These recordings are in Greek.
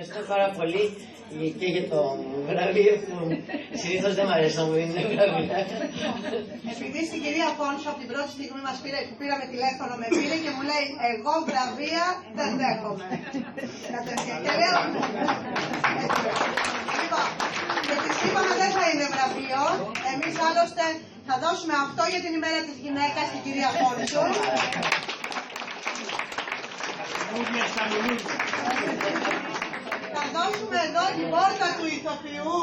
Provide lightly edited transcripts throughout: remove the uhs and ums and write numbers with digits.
Ευχαριστώ πάρα πολύ και για το βραβείο που συνήθως δεν μου αρέσει να μου δίνουν βραβεία. Επειδή στην κυρία Πόνσο από την πρώτη στιγμή μας πήρε, που πήραμε τηλέφωνο, με πήρε και μου λέει εγώ βραβεία δεν δέχομαι. Και λέω, λοιπόν, και της είπαμε δεν θα είναι βραβείο, εμείς άλλωστε θα δώσουμε αυτό για την ημέρα της γυναίκας στην κυρία Πόνσο. Θα δώσουμε εδώ την πόρτα του ηθοποιού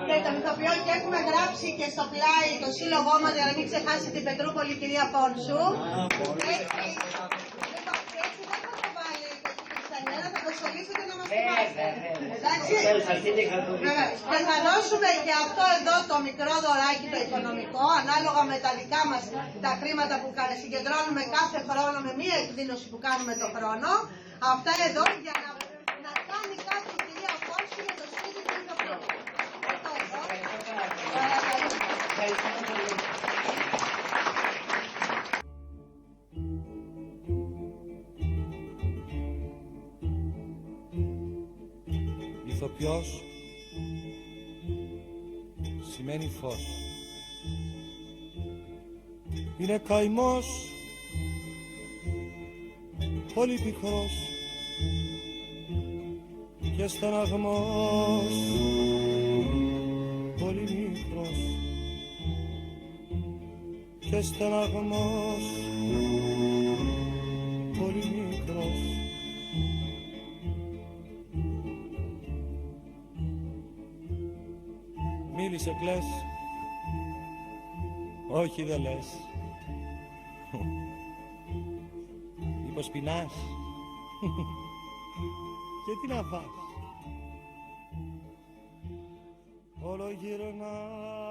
και τον ηθοποιό και έχουμε γράψει και στο πλάι το σύλλογό μας για να μην ξεχάσει την Πετρούπολη κυρία Πόνσου. Έτσι δεν θα το βάλει στα νέα, θα το σχολήσετε να μας θυμάστε. Εντάξει. Και θα δώσουμε και αυτό εδώ το μικρό δωράκι το οικονομικό, ανάλογα με τα δικά μας τα χρήματα που συγκεντρώνουμε κάθε χρόνο με μία εκδήλωση που κάνουμε το χρόνο. Αυτά εδώ για να κάνει κάτι η κυρία Πόνσου για το σπίτι του ηθοποιού. Αυτό εδώ. Ηθοποιός σημαίνει φως. Είναι καημός πολύ πικρός και στεναγμός πολύ μικρός και στεναγμός πολύ μικρός. Μίλησε κλαις, όχι δεν λες. Μήπως πεινάς και τι να φας. Όλο γυρνάς